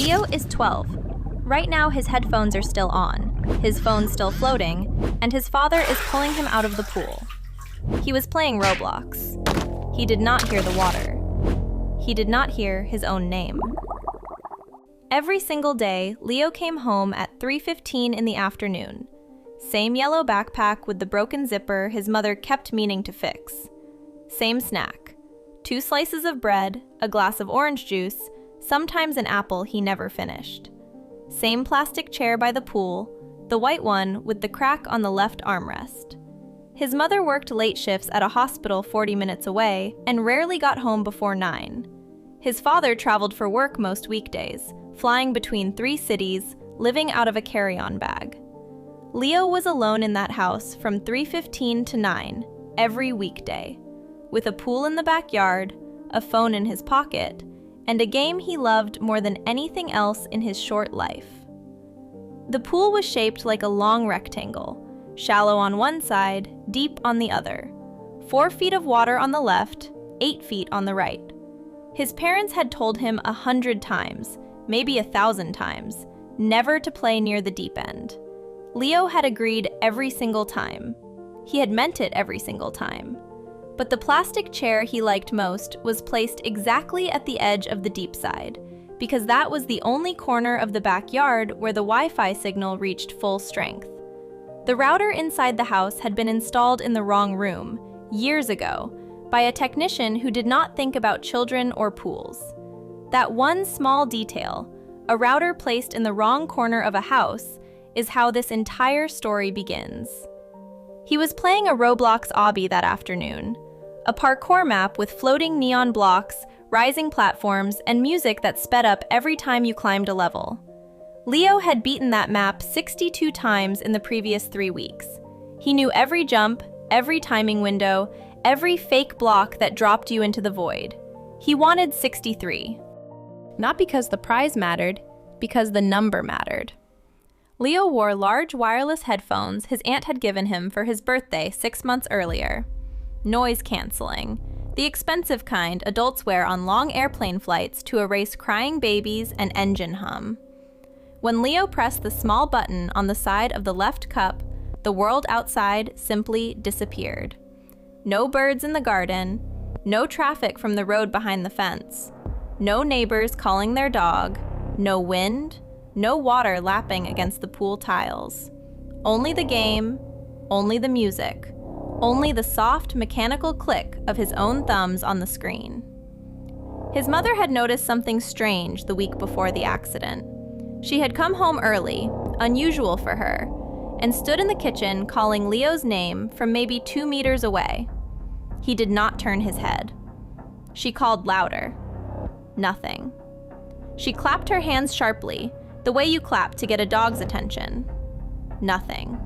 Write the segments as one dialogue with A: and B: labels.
A: Leo is 12. Right now, his headphones are still on, his phone's still floating, and his father is pulling him out of the pool. He was playing Roblox. He did not hear the water. He did not hear his own name. Every single day, Leo came home at 3:15 in the afternoon. Same yellow backpack with the broken zipper his mother kept meaning to fix. Same snack. 2 slices of bread, a glass of orange juice, sometimes an apple he never finished. Same plastic chair by the pool, the white one with the crack on the left armrest. His mother worked late shifts at a hospital 40 minutes away and rarely got home before 9. His father traveled for work most weekdays, flying between 3 cities, living out of a carry-on bag. Leo was alone in that house from 3:15 to 9, every weekday, with a pool in the backyard, a phone in his pocket, and a game he loved more than anything else in his short life. The pool was shaped like a long rectangle, shallow on one side, deep on the other. 4 feet of water on the left, 8 feet on the right. His parents had told him 100 times, maybe 1,000 times, never to play near the deep end. Leo had agreed every single time. He had meant it every single time. But the plastic chair he liked most was placed exactly at the edge of the deep side, because that was the only corner of the backyard where the Wi-Fi signal reached full strength. The router inside the house had been installed in the wrong room, years ago, by a technician who did not think about children or pools. That one small detail, a router placed in the wrong corner of a house, is how this entire story begins. He was playing a Roblox obby that afternoon, a parkour map with floating neon blocks, rising platforms, and music that sped up every time you climbed a level. Leo had beaten that map 62 times in the previous 3 weeks. He knew every jump, every timing window, every fake block that dropped you into the void. He wanted 63. Not because the prize mattered, because the number mattered. Leo wore large wireless headphones his aunt had given him for his birthday 6 months earlier. Noise canceling, the expensive kind adults wear on long airplane flights to erase crying babies and engine hum. When Leo pressed the small button on the side of the left cup, the world outside simply disappeared. No birds in the garden, no traffic from the road behind the fence, no neighbors calling their dog, no wind, no water lapping against the pool tiles. Only the game, only the music, only the soft mechanical click of his own thumbs on the screen. His mother had noticed something strange the week before the accident. She had come home early, unusual for her, and stood in the kitchen calling Leo's name from maybe 2 meters away. He did not turn his head. She called louder. Nothing. She clapped her hands sharply, the way you clap to get a dog's attention. Nothing.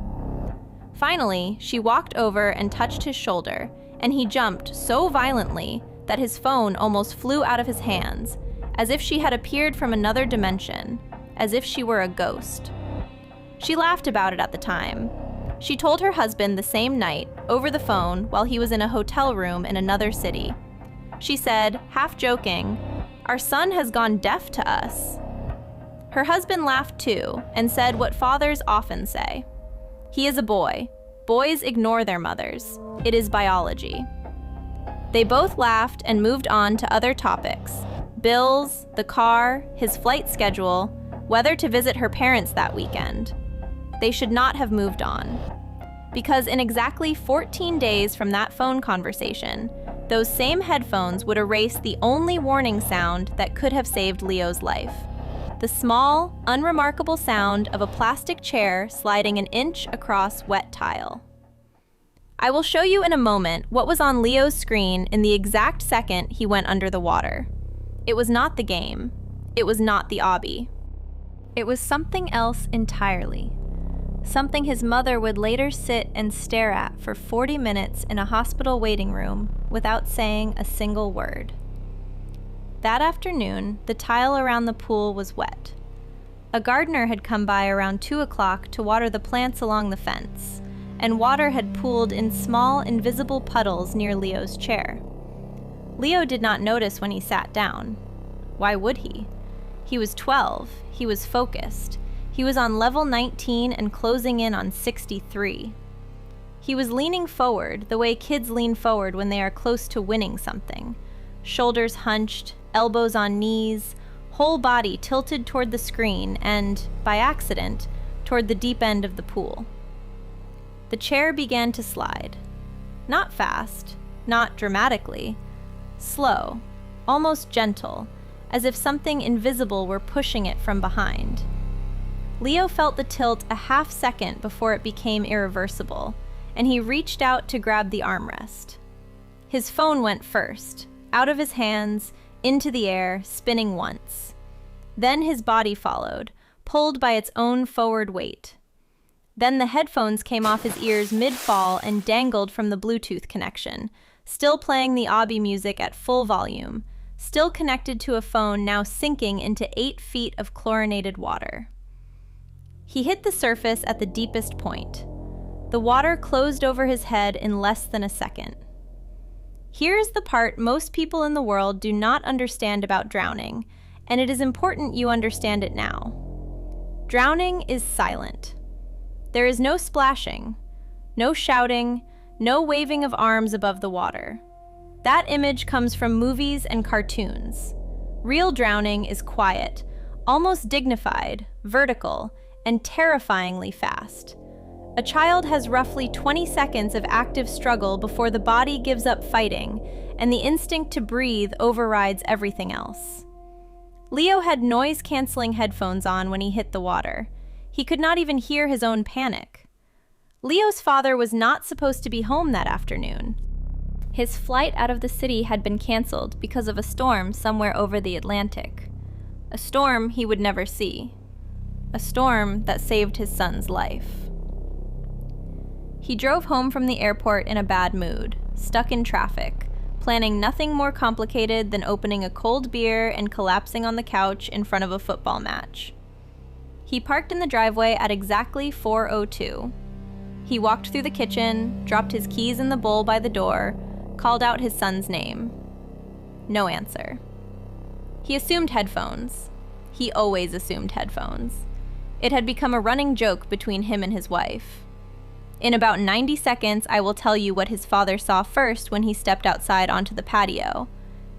A: Finally, she walked over and touched his shoulder, and he jumped so violently that his phone almost flew out of his hands, as if she had appeared from another dimension, as if she were a ghost. She laughed about it at the time. She told her husband the same night, over the phone, while he was in a hotel room in another city. She said, half joking, "Our son has gone deaf to us." Her husband laughed too, and said what fathers often say. He is a boy. Boys ignore their mothers. It is biology. They both laughed and moved on to other topics. Bills, the car, his flight schedule, whether to visit her parents that weekend. They should not have moved on. Because in exactly 14 days from that phone conversation, those same headphones would erase the only warning sound that could have saved Leo's life. The small, unremarkable sound of a plastic chair sliding an inch across wet tile. I will show you in a moment what was on Leo's screen in the exact second he went under the water. It was not the game. It was not the obby. It was something else entirely. Something his mother would later sit and stare at for 40 minutes in a hospital waiting room without saying a single word. That afternoon, the tile around the pool was wet. A gardener had come by around 2 o'clock to water the plants along the fence, and water had pooled in small, invisible puddles near Leo's chair. Leo did not notice when he sat down. Why would he? He was 12. He was focused. He was on level 19 and closing in on 63. He was leaning forward, the way kids lean forward when they are close to winning something. Shoulders hunched, elbows on knees, whole body tilted toward the screen and, by accident, toward the deep end of the pool. The chair began to slide. Not fast, not dramatically. Slow, almost gentle, as if something invisible were pushing it from behind. Leo felt the tilt a half second before it became irreversible, and he reached out to grab the armrest. His phone went first, out of his hands, into the air, spinning once. Then his body followed, pulled by its own forward weight. Then the headphones came off his ears mid-fall and dangled from the Bluetooth connection, still playing the obby music at full volume, still connected to a phone now sinking into 8 feet of chlorinated water. He hit the surface at the deepest point. The water closed over his head in less than a second. Here's the part most people in the world do not understand about drowning, and it is important you understand it now. Drowning is silent. There is no splashing, no shouting, no waving of arms above the water. That image comes from movies and cartoons. Real drowning is quiet, almost dignified, vertical, and terrifyingly fast. A child has roughly 20 seconds of active struggle before the body gives up fighting, and the instinct to breathe overrides everything else. Leo had noise-canceling headphones on when he hit the water. He could not even hear his own panic. Leo's father was not supposed to be home that afternoon. His flight out of the city had been canceled because of a storm somewhere over the Atlantic. A storm he would never see. A storm that saved his son's life. He drove home from the airport in a bad mood, stuck in traffic, planning nothing more complicated than opening a cold beer and collapsing on the couch in front of a football match. He parked in the driveway at exactly 4:02. He walked through the kitchen, dropped his keys in the bowl by the door, called out his son's name. No answer. He assumed headphones. He always assumed headphones. It had become a running joke between him and his wife. In about 90 seconds, I will tell you what his father saw first when he stepped outside onto the patio,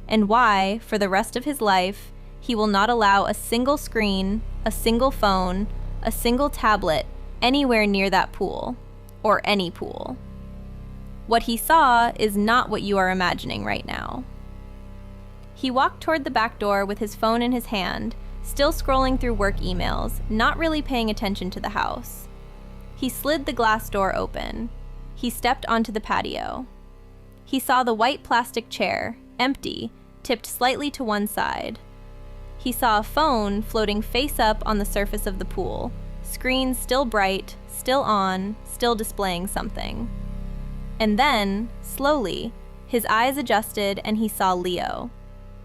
A: and why, for the rest of his life, he will not allow a single screen, a single phone, a single tablet anywhere near that pool, or any pool. What he saw is not what you are imagining right now. He walked toward the back door with his phone in his hand, still scrolling through work emails, not really paying attention to the house. He slid the glass door open. He stepped onto the patio. He saw the white plastic chair, empty, tipped slightly to one side. He saw a phone floating face up on the surface of the pool, screen still bright, still on, still displaying something. And then, slowly, his eyes adjusted and he saw Leo.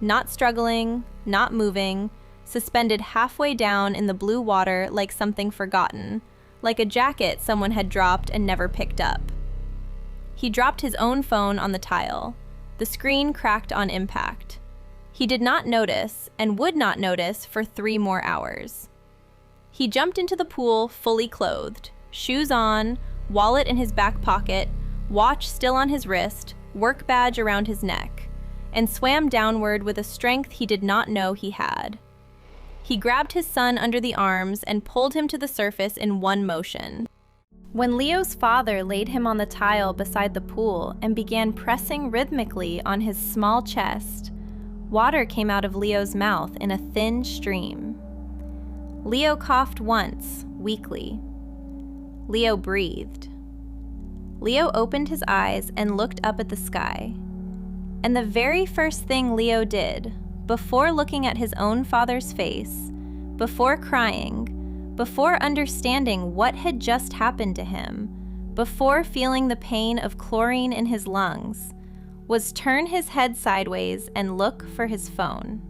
A: Not struggling, not moving, suspended halfway down in the blue water like something forgotten, like a jacket someone had dropped and never picked up. He dropped his own phone on the tile. The screen cracked on impact. He did not notice, and would not notice for 3 more hours. He jumped into the pool fully clothed, shoes on, wallet in his back pocket, watch still on his wrist, work badge around his neck, and swam downward with a strength he did not know he had. He grabbed his son under the arms and pulled him to the surface in one motion. When Leo's father laid him on the tile beside the pool and began pressing rhythmically on his small chest, water came out of Leo's mouth in a thin stream. Leo coughed once, weakly. Leo breathed. Leo opened his eyes and looked up at the sky. And the very first thing Leo did, before looking at his own father's face, before crying, before understanding what had just happened to him, before feeling the pain of chlorine in his lungs, was turn his head sideways and look for his phone.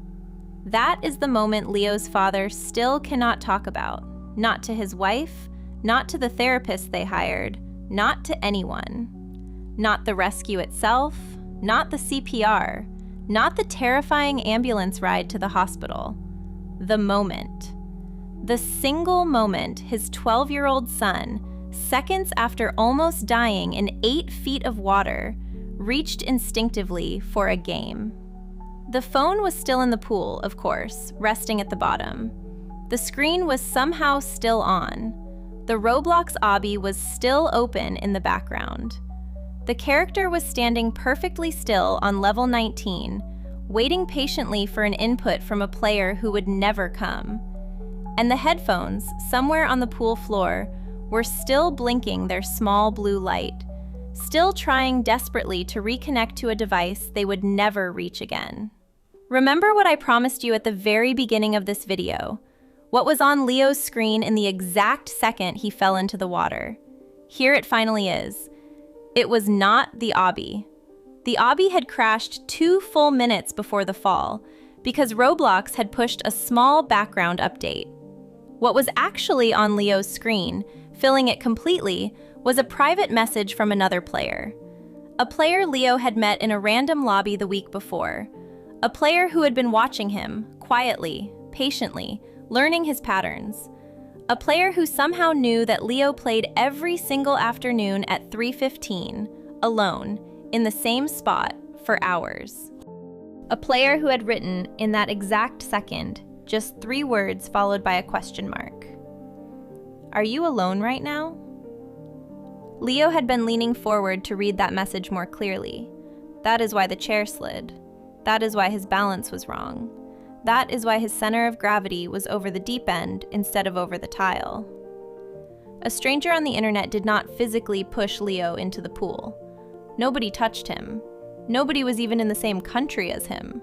A: That is the moment Leo's father still cannot talk about, not to his wife, not to the therapist they hired, not to anyone. Not the rescue itself, not the CPR, not the terrifying ambulance ride to the hospital. the moment. The single moment his 12-year-old son, seconds after almost dying in 8 feet of water, reached instinctively for a game. The phone was still in the pool, of course, resting at the bottom. The screen was somehow still on. The Roblox obby was still open in the background. The character was standing perfectly still on level 19, waiting patiently for an input from a player who would never come. And the headphones, somewhere on the pool floor, were still blinking their small blue light, still trying desperately to reconnect to a device they would never reach again. Remember what I promised you at the very beginning of this video? What was on Leo's screen in the exact second he fell into the water? Here it finally is. It was not the obby. The obby had crashed 2 full minutes before the fall because Roblox had pushed a small background update. What was actually on Leo's screen, filling it completely, was a private message from another player. A player Leo had met in a random lobby the week before. A player who had been watching him, quietly, patiently, learning his patterns. A player who somehow knew that Leo played every single afternoon at 3:15, alone, in the same spot, for hours. A player who had written, in that exact second, just 3 words followed by a question mark. Are you alone right now? Leo had been leaning forward to read that message more clearly. That is why the chair slid. That is why his balance was wrong. That is why his center of gravity was over the deep end instead of over the tile. A stranger on the internet did not physically push Leo into the pool. Nobody touched him. Nobody was even in the same country as him.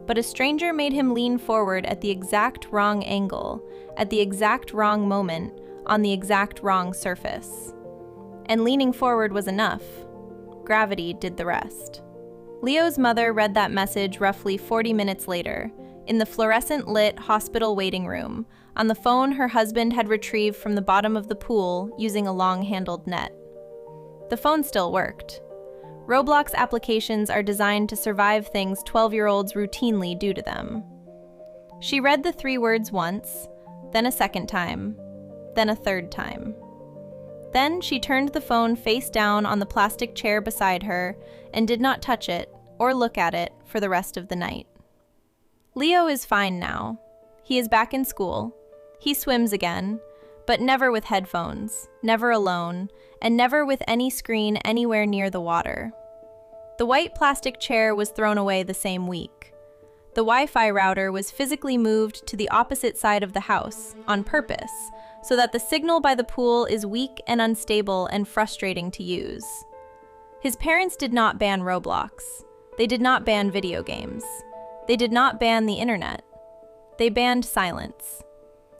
A: But a stranger made him lean forward at the exact wrong angle, at the exact wrong moment, on the exact wrong surface. And leaning forward was enough. Gravity did the rest. Leo's mother read that message roughly 40 minutes later, in the fluorescent-lit hospital waiting room, on the phone her husband had retrieved from the bottom of the pool using a long-handled net. The phone still worked. Roblox applications are designed to survive things 12-year-olds routinely do to them. She read the 3 words once, then a second time, then a third time. Then she turned the phone face down on the plastic chair beside her and did not touch it or look at it for the rest of the night. Leo is fine now. He is back in school. He swims again, but never with headphones, never alone, and never with any screen anywhere near the water. The white plastic chair was thrown away the same week. The Wi-Fi router was physically moved to the opposite side of the house, on purpose, so that the signal by the pool is weak and unstable and frustrating to use. His parents did not ban Roblox. They did not ban video games. They did not ban the internet. They banned silence.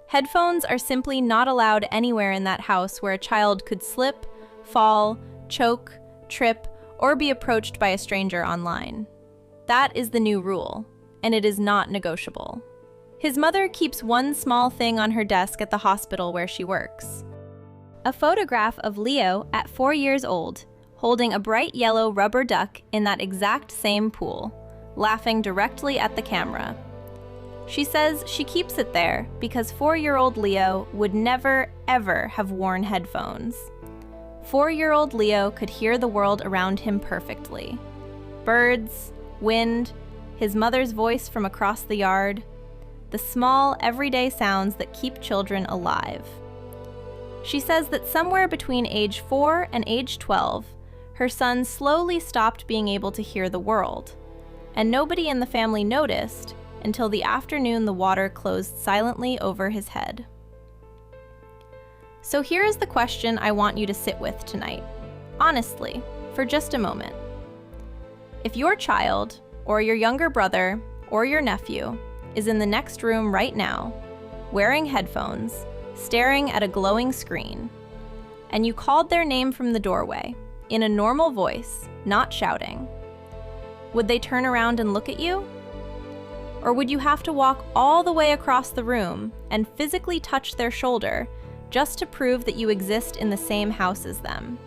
A: Headphones are simply not allowed anywhere in that house where a child could slip, fall, choke, trip, or be approached by a stranger online. That is the new rule, and it is not negotiable. His mother keeps one small thing on her desk at the hospital where she works. A photograph of Leo at 4 years old, holding a bright yellow rubber duck in that exact same pool, laughing directly at the camera. She says she keeps it there because 4-year-old Leo would never, ever have worn headphones. 4-year-old Leo could hear the world around him perfectly. Birds, wind, his mother's voice from across the yard, the small, everyday sounds that keep children alive. She says that somewhere between age 4 and age 12, her son slowly stopped being able to hear the world, and nobody in the family noticed until the afternoon the water closed silently over his head. So here is the question I want you to sit with tonight, honestly, for just a moment. If your child, or your younger brother, or your nephew, is in the next room right now, wearing headphones, staring at a glowing screen, and you called their name from the doorway, in a normal voice, not shouting, would they turn around and look at you? Or would you have to walk all the way across the room and physically touch their shoulder just to prove that you exist in the same house as them?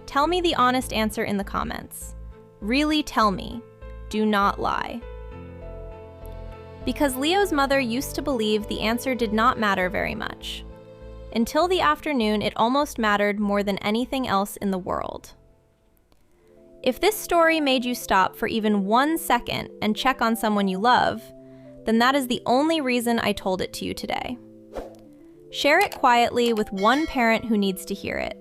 A: Tell me the honest answer in the comments. Really tell me. Do not lie. Because Leo's mother used to believe the answer did not matter very much. Until the afternoon, it almost mattered more than anything else in the world. If this story made you stop for even 1 second and check on someone you love, then that is the only reason I told it to you today. Share it quietly with one parent who needs to hear it.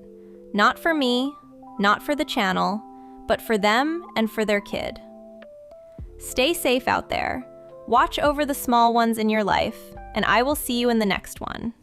A: Not for me, not for the channel, but for them and for their kid. Stay safe out there. Watch over the small ones in your life, and I will see you in the next one.